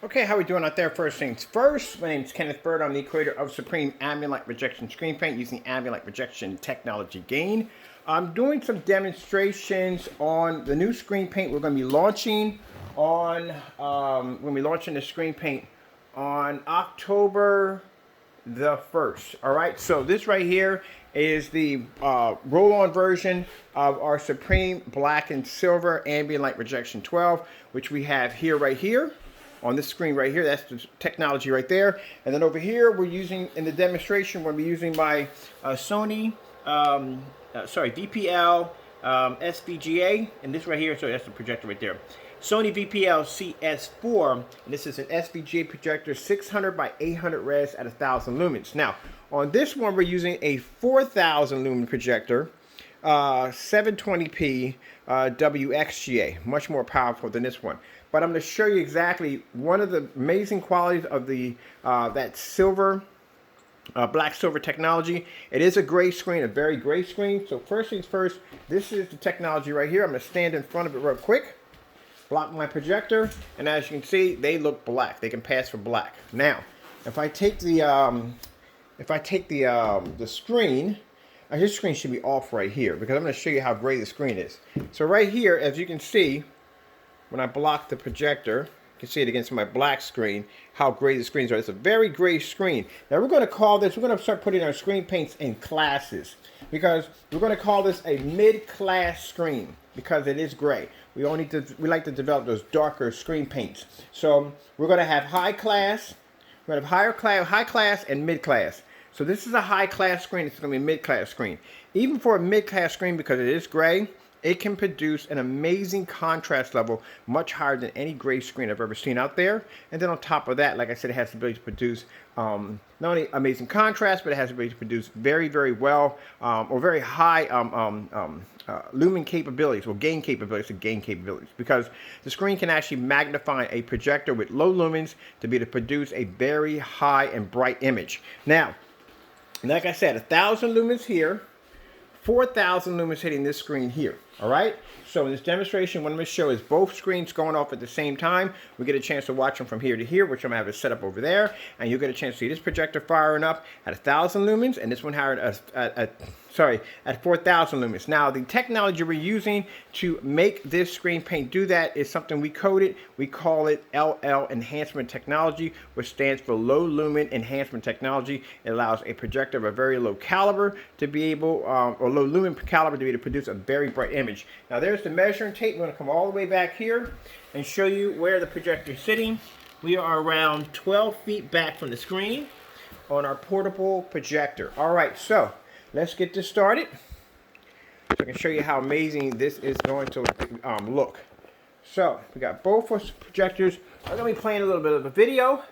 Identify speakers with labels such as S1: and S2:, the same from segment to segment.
S1: Okay, how we doing out there? First things first, my name is Kenneth Bird. I'm the creator of Supreme Ambient Light Rejection Screen Paint using Ambient Light Rejection technology gain. I'm doing some demonstrations on the new screen paint we're going to be launching on, the screen paint on October the 1st. All right, so this right here is the roll-on version of our Supreme Black and Silver Ambient Light Rejection 12, which we have here right here on this screen right here. That's the technology right there. And then over here, we're using, in the demonstration, we're using my Sony, VPL SVGA, and this right here, so that's the projector right there. Sony VPL CS4, and this is an SVGA projector, 600 by 800 res at 1,000 lumens. Now, on this one, we're using a 4,000 lumen projector, 720p WXGA, much more powerful than this one. But I'm going to show you exactly one of the amazing qualities of the that silver, black silver technology. It is a gray screen, a very gray screen. So first things first, this is the technology right here. I'm going to stand in front of it real quick, block my projector, and as you can see, they look black. They can pass for black. Now, if I take the screen, this screen should be off right here because I'm going to show you how gray the screen is. So right here, as you can see, when I block the projector, you can see it against my black screen, how gray the screens are. It's a very gray screen. Now we're going to call this, we're going to start putting our screen paints in classes because we're going to call this a mid-class screen because it is gray. We like to develop those darker screen paints. So we're going to have high class, we're going to have high class and mid-class. So this is a high-class screen. It's going to be a mid-class screen. Even for a mid-class screen, because it is gray, it can produce an amazing contrast level, much higher than any gray screen I've ever seen out there. And then on top of that, like I said, it has the ability to produce not only amazing contrast, but it has the ability to produce very, very well or very high lumen capabilities or gain capabilities, because the screen can actually magnify a projector with low lumens to be able to produce a very high and bright image. Now, like I said, 1,000 lumens here, 4,000 lumens hitting this screen here. All right. So in this demonstration, what I'm going to show is both screens going off at the same time. We get a chance to watch them from here to here, which I'm going to have it set up over there, and you'll get a chance to see this projector firing up at 1,000 lumens, and this one fired at 4,000 lumens. Now, the technology we're using to make this screen paint do that is something we coded. We call it ALR enhancement technology, which stands for low lumen enhancement technology. It allows a projector of a very low caliber to be able, or low lumen caliber to be able to produce a very bright image. Now, there's the measuring tape. We're going to come all the way back here and show you where the projector is sitting. We are around 12 feet back from the screen on our portable projector. All right, so let's get this started so I can show you how amazing this is going to look. So we got both of projectors. I'm going to be playing a little bit of a video,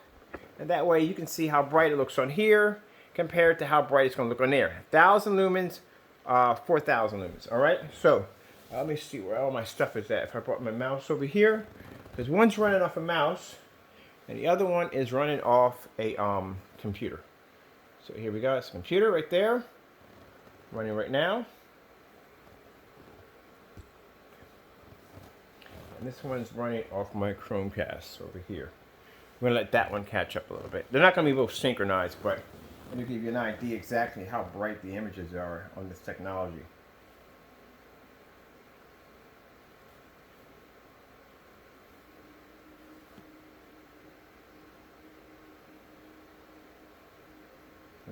S1: and that way you can see how bright it looks on here compared to how bright it's going to look on there. 1,000 lumens, 4,000 lumens. All right, so let me see where all my stuff is at. If I brought my mouse over here, because one's running off a mouse and the other one is running off a computer. So here we go. It's a computer right there, running right now. And this one's running off my Chromecast over here. I'm going to let that one catch up a little bit. They're not going to be both synchronized, but let me give you an idea exactly how bright the images are on this technology.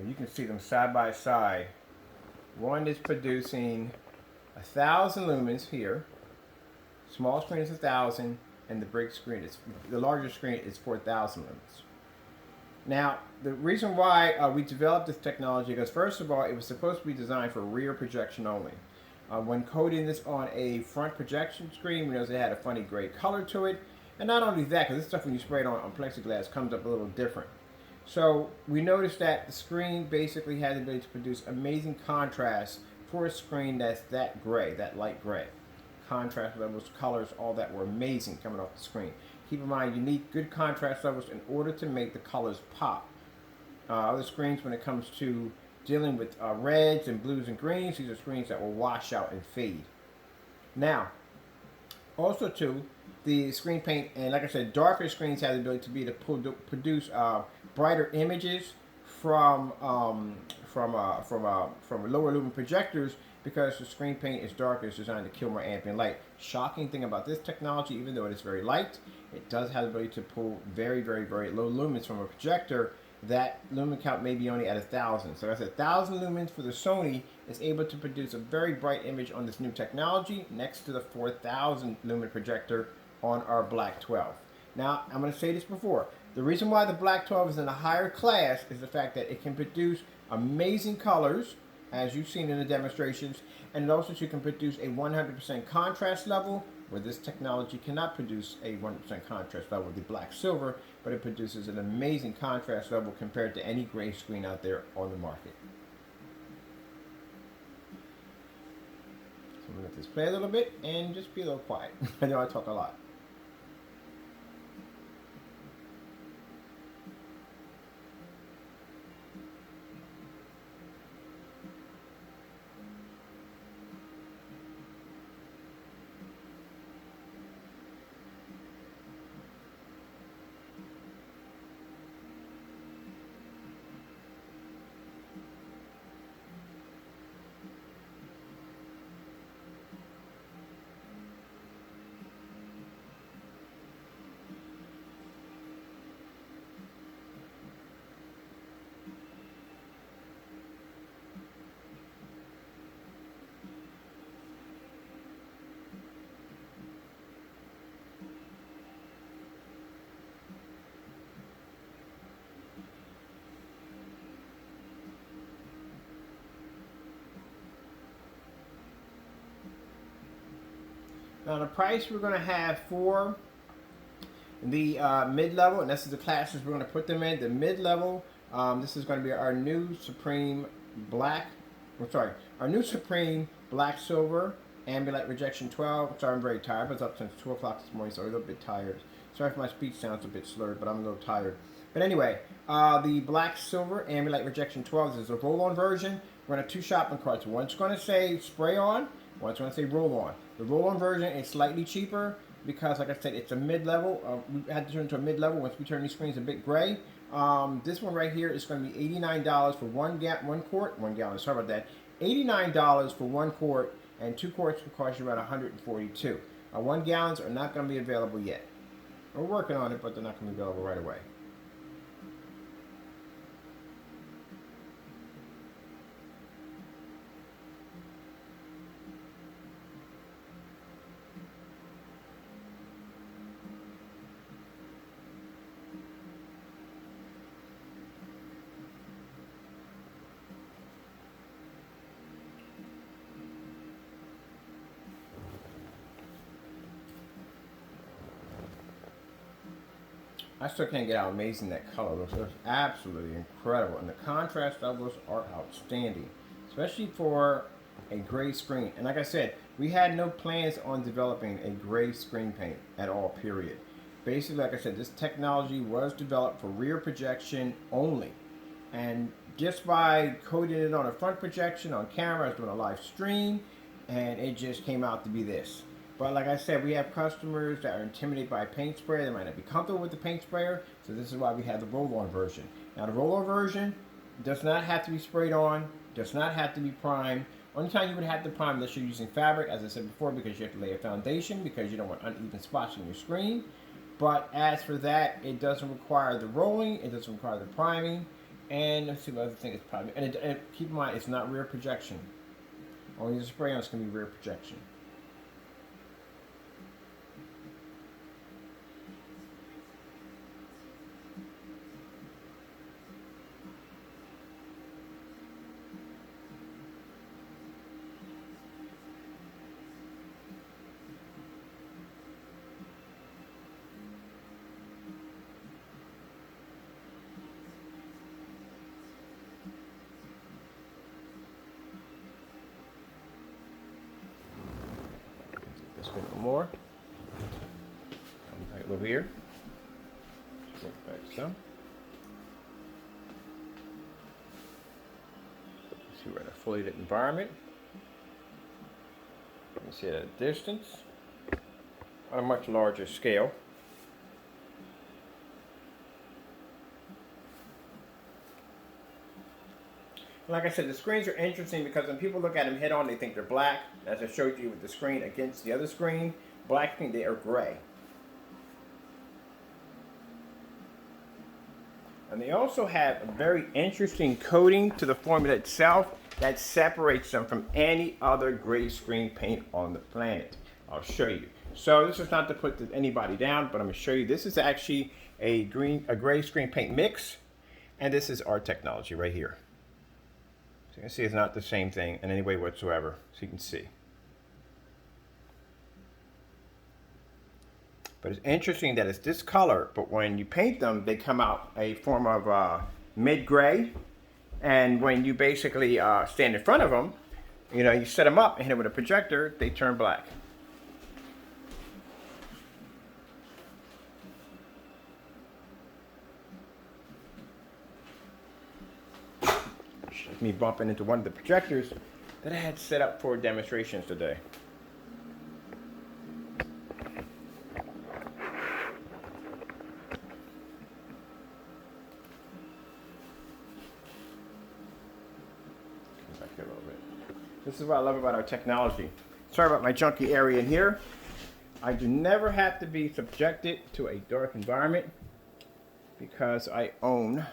S1: You can see them side by side. One is producing 1,000 lumens here. Small screen is 1,000, and the big screen is, the larger screen is 4,000 lumens. Now, the reason why we developed this technology, because first of all, it was supposed to be designed for rear projection only. When coding this on a front projection screen, we noticed it had a funny gray color to it. And not only that, because this stuff when you spray it on plexiglass comes up a little different. So we noticed that the screen basically had the ability to produce amazing contrast for a screen that's that gray, that light gray. Contrast levels, colors, all that were amazing coming off the screen. Keep in mind, you need good contrast levels in order to make the colors pop. Other screens, when it comes to dealing with reds and blues and greens, these are screens that will wash out and fade. Now, Also, too, the screen paint, and like I said, darker screens have the ability to produce brighter images from lower lumen projectors because the screen paint is darker. It's designed to kill more ambient light. Shocking thing about this technology, even though it is very light, it does have the ability to pull very low lumens from a projector. That lumen count may be only at 1,000. So that's 1,000 lumens for the Sony is able to produce a very bright image on this new technology next to the 4,000 lumen projector on our Black 12. Now, I'm going to say this before. The reason why the Black 12 is in a higher class is the fact that it can produce amazing colors, as you've seen in the demonstrations, and it also can produce a 100% contrast level, where this technology cannot produce a 100% contrast level with the black silver, but it produces an amazing contrast level compared to any gray screen out there on the market. So I'm going to let this play a little bit and just be a little quiet. I know I talk a lot. Now the price we're going to have for the mid-level, and this is the classes we're going to put them in. The mid-level, this is going to be our new Supreme Black, our new Supreme Black Silver Ambient Rejection 12. Sorry, I'm very tired. I was up since 2 o'clock this morning, so I'm a little bit tired. Sorry if my speech sounds a bit slurred, but I'm a little tired. But anyway, the Black Silver Ambient Rejection 12, this is a roll-on version. We're going to have 2 shopping carts. One's going to say spray on, one's going to say roll on. The roll-on version is slightly cheaper because, like I said, it's a mid-level. We had to turn to a mid-level once we turn these screens a bit gray. This one right here is going to be $89 for one gallon. Sorry about that. $89 for 1 quart, and 2 quarts will cost you around $142. 1 gallons are not going to be available yet. We're working on it, but they're not going to be available right away. I still can't get how amazing that color looks. It's absolutely incredible. And the contrast levels are outstanding, especially for a gray screen. And like I said, we had no plans on developing a gray screen paint at all, period. Basically, like I said, this technology was developed for rear projection only. And just by coding it on a front projection on camera, I was doing a live stream, and it just came out to be this. But like I said, we have customers that are intimidated by a paint sprayer. They might not be comfortable with the paint sprayer, so this is why we have the roll-on version. Now the roll-on version does not have to be sprayed on, does not have to be primed. Only time you would have to prime unless you're using fabric, as I said before, because you have to lay a foundation, because you don't want uneven spots on your screen. But as for that, it doesn't require the rolling, it doesn't require the priming, and let's see what other thing is priming. And keep in mind, it's not rear projection. Only the spray on is going to be rear projection. This one more. Come back over here. Just back some. See, we're in a fully lit environment. You can see at a distance. on a much larger scale. Like I said, the screens are interesting because when people look at them head on, they think they're black. As I showed you with the screen against the other screen, black screen, they are gray. And they also have a very interesting coating to the formula itself that separates them from any other gray screen paint on the planet. I'll show you. So this is not to put anybody down, but I'm going to show you. This is actually a gray screen paint mix, and this is our technology right here. So you can see it's not the same thing in any way whatsoever, so you can see. But it's interesting that it's this color, but when you paint them, they come out a form of mid-gray. And when you basically stand in front of them, you know, you set them up and hit them with a projector, they turn black. Me bumping into one of the projectors that I had set up for demonstrations today. Back here a little bit. This is what I love about our technology. Sorry about my junky area in here. I do never have to be subjected to a dark environment because I own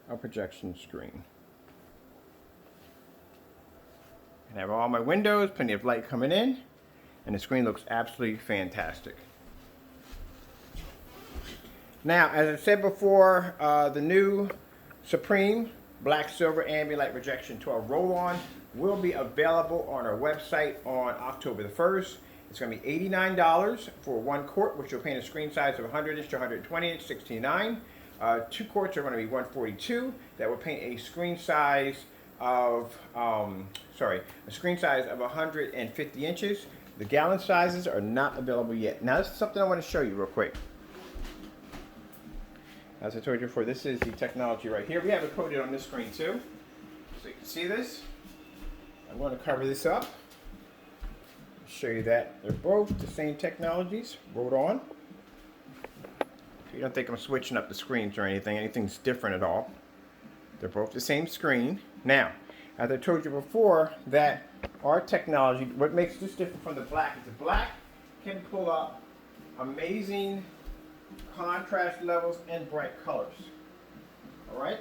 S1: a projection screen. I have all my windows, plenty of light coming in, and the screen looks absolutely fantastic. Now, as I said before, the new Supreme Black Silver Ambient Light Projection 12 roll-on will be available on our website on October the 1st. It's going to be $89 for 1 quart, which will paint a screen size of 100 inch to 120 inch, 69. 2 quarts are going to be 142. That will paint a screen size of 150 inches. The gallon sizes are not available yet. Now this is something I want to show you real quick. As I told you before, this is the technology right here. We have it coated on this screen too, so you can see this. I'm going to cover this up, show you that they're both the same technologies rolled on. So you don't think I'm switching up the screens or anything's different at all. They're both the same screen. Now, as I told you before, that our technology, what makes this different from the black is the black can pull up amazing contrast levels and bright colors. All right?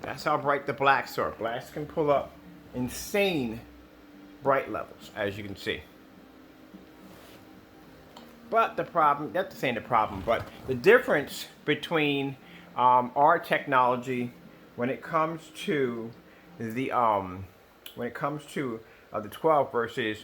S1: That's how bright the blacks are. Blacks can pull up insane bright levels, as you can see. But the problem, not to say the problem, but the difference between our technology when it comes to the 12 versus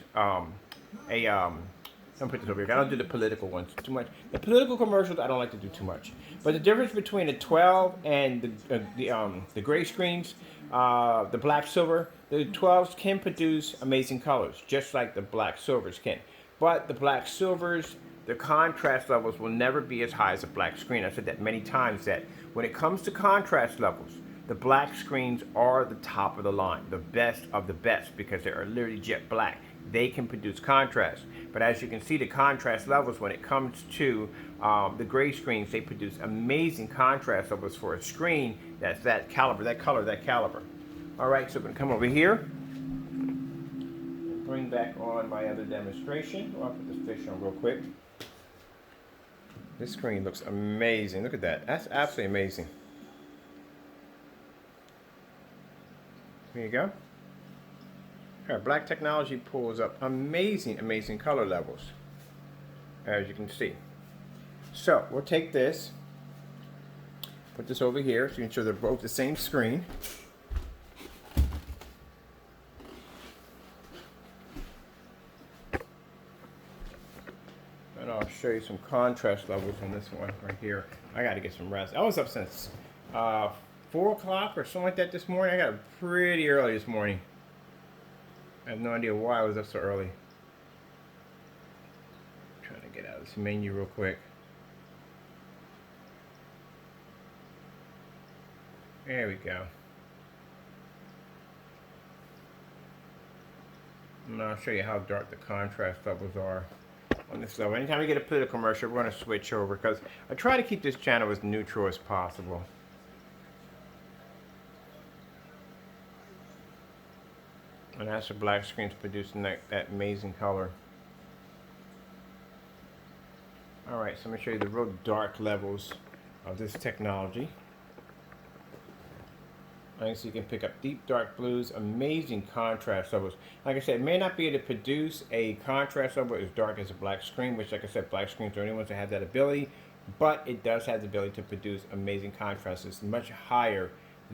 S1: don't put this over here. I don't do the political ones too much. The political commercials I don't like to do too much. But the difference between the 12 and the gray screens, the black silver, the 12s can produce amazing colors, just like the black silvers can. But the black silvers, the contrast levels will never be as high as a black screen. I've said that many times, that when it comes to contrast levels, the black screens are the top of the line, the best of the best, because they are literally jet black. They can produce contrast. But as you can see, the contrast levels when it comes to the gray screens, they produce amazing contrast levels for a screen that's that caliber, that color, that caliber. All right, so I'm going to come over here and bring back on my other demonstration. I'll put this fish on real quick. This screen looks amazing. Look at that. That's absolutely amazing. Here you go. Our black technology pulls up amazing, amazing color levels, as you can see. So we'll take this, put this over here so you can show they're both the same screen. And I'll show you some contrast levels on this one right here. I got to get some rest. I was up since 4 o'clock or something like that this morning. I got up pretty early this morning. I have no idea why I was up so early. I'm trying to get out of this menu real quick. There we go. And I'll show you how dark the contrast levels are on this level. Anytime we get a political commercial, we're going to switch over because I try to keep this channel as neutral as possible. And that's the black screen's producing that amazing color. Alright, so I'm going to show you the real dark levels of this technology. And so you can pick up deep dark blues, amazing contrast levels. Like I said, it may not be able to produce a contrast level as dark as a black screen, which like I said, black screens are the only ones that have that ability, but it does have the ability to produce amazing contrast. It's much higher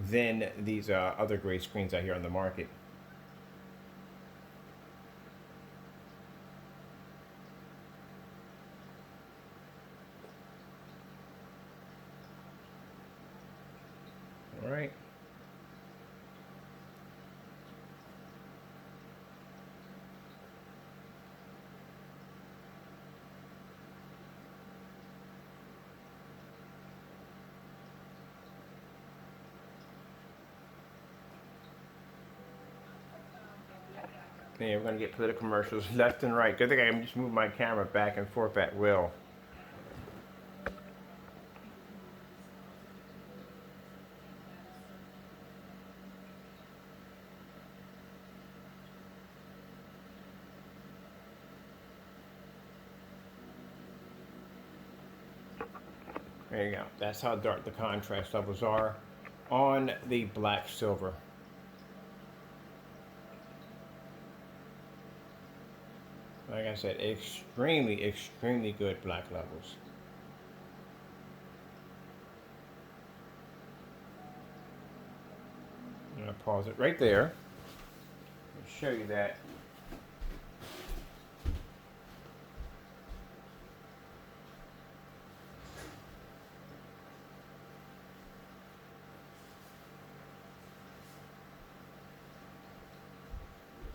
S1: than these other gray screens out here on the market. All right. Yeah, we're going to get political commercials left and right. Good thing I can just move my camera back and forth at will. There you go. That's how dark the contrast levels are on the black silver. Like I said, extremely, extremely good black levels. I'm going to pause it right there and show you that.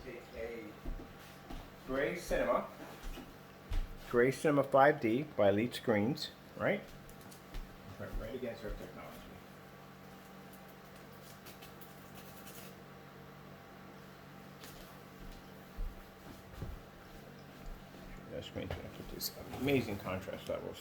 S1: Take a Gray Cinema 5D by Elite Screens, right? Right against our technology. That screen's going to produce amazing contrast levels.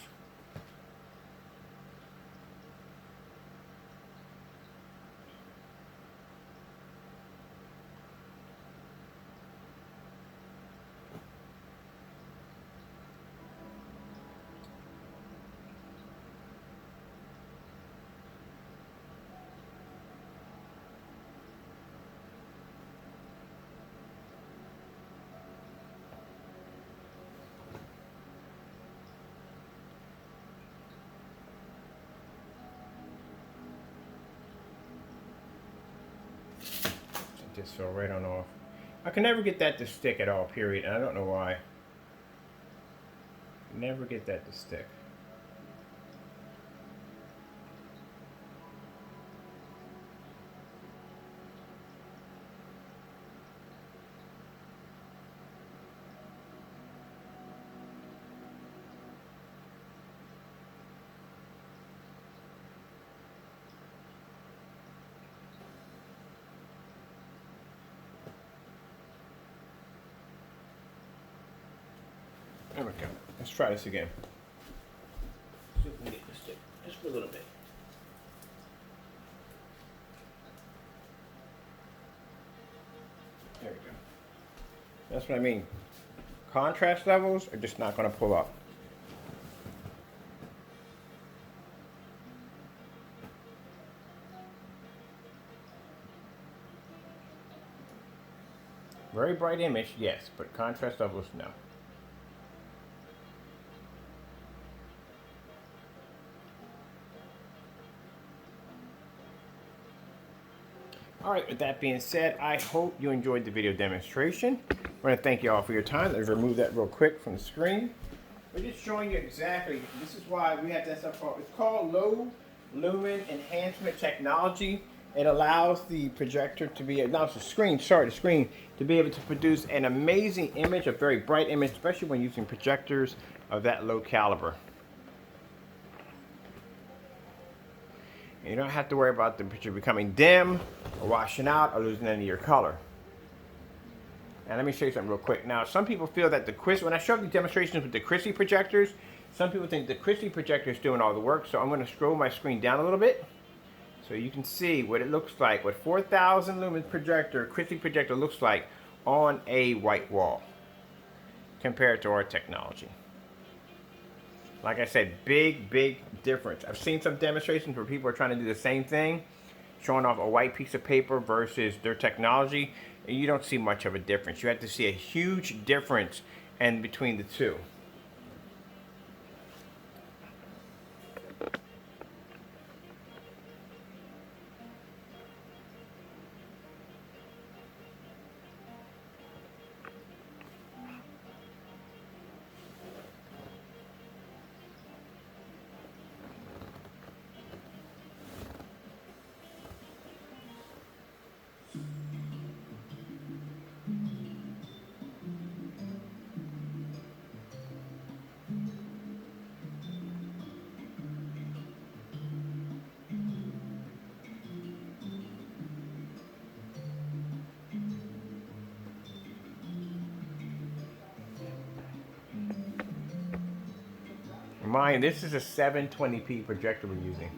S1: Just fell right on off. I can never get that to stick at all, period, and I don't know why. Never get that to stick. There we go. Let's try this again. See if we can get this stick just for a little bit. There we go. That's what I mean. Contrast levels are just not going to pull up. Very bright image, yes, but contrast levels, no. Alright, with that being said, I hope you enjoyed the video demonstration. I want to thank you all for your time. Let's remove that real quick from the screen. We're just showing you exactly, this is why we have that stuff called, it's called low lumen enhancement technology. It allows the projector to be, no, it's the screen, sorry, the screen, to be able to produce an amazing image, a very bright image, especially when using projectors of that low caliber. You don't have to worry about the picture becoming dim or washing out or losing any of your color. And let me show you something real quick. Now, some people feel that when I show the demonstrations with the Christie projectors, some people think the Christie projector is doing all the work. So I'm going to scroll my screen down a little bit so you can see what it looks like, what 4,000 lumens projector, Christie projector looks like on a white wall compared to our technology. Like I said, big difference. I've seen some demonstrations where people are trying to do the same thing, showing off a white piece of paper versus their technology, and you don't see much of a difference. You have to see a huge difference in between the two. Mind, this is a 720p projector we're using.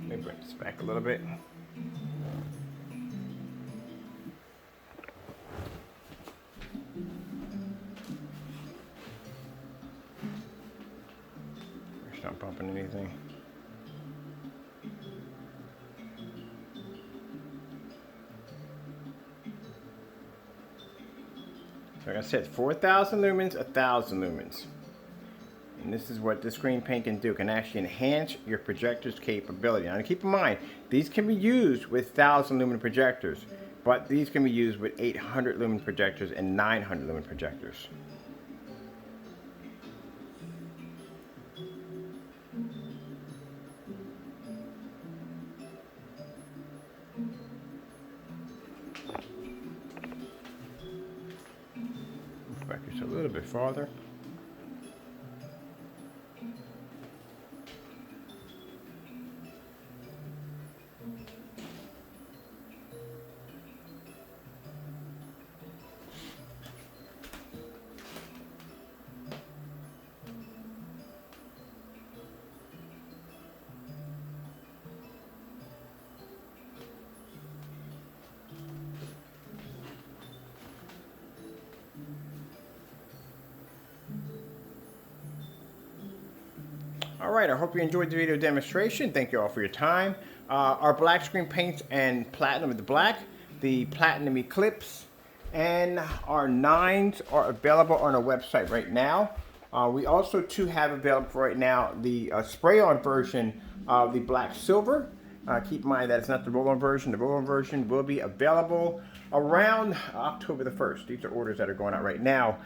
S1: Let me bring this back a little bit. Not bumping anything. So like I said, 4,000 lumens, 1,000 lumens. And this is what the screen paint can do. It can actually enhance your projector's capability. Now keep in mind, these can be used with 1,000 lumen projectors, but these can be used with 800 lumen projectors and 900 lumen projectors. Move back just a little bit farther. Alright, I hope you enjoyed the video demonstration. Thank you all for your time. Our black screen paints and platinum with the black, the platinum eclipse, and our 9s are available on our website right now. We also too have available right now the spray-on version of the black silver. Keep in mind that it's not the roll-on version. The roll-on version will be available around October the 1st. These are orders that are going out right now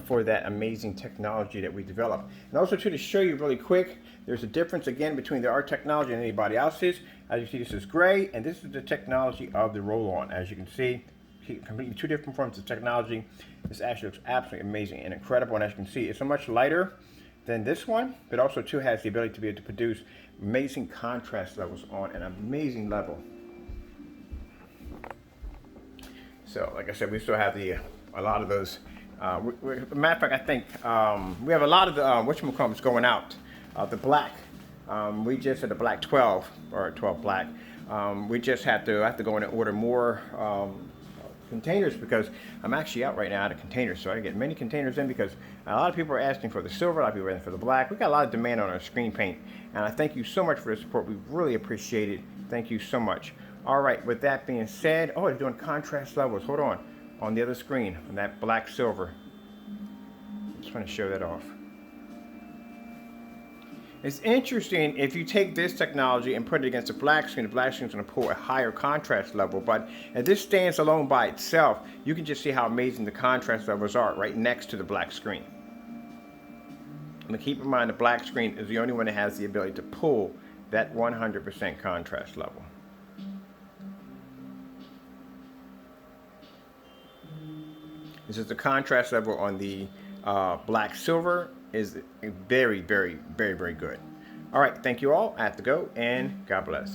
S1: for that amazing technology that we developed. And also to show you really quick, there's a difference again between our technology and anybody else's. As you see, this is gray, and this is the technology of the roll-on. As you can see, completely two different forms of technology. This actually looks absolutely amazing and incredible. And as you can see, it's so much lighter than this one, but also too has the ability to be able to produce amazing contrast levels on an amazing level. So, like I said, we still have a lot of those. Matter of fact, I think we have a lot of the whatchamacallits going out. The black, we just had the black 12 or 12 black. We just have to go in and order more containers because I'm actually out right now out of containers. So I get many containers in because a lot of people are asking for the silver, a lot of people are asking for the black. We got a lot of demand on our screen paint, and I thank you so much for the support. We really appreciate it. Thank you so much. All right, with that being said, oh, it's doing contrast levels. Hold on the other screen, on that black silver. Just want to show that off. It's interesting if you take this technology and put it against the black screen is going to pull a higher contrast level. But if this stands alone by itself, you can just see how amazing the contrast levels are right next to the black screen. And keep in mind, the black screen is the only one that has the ability to pull that 100% contrast level. It's just the contrast level on the black silver is very, very, very, very good. All right, thank you all. I have to go, and God bless.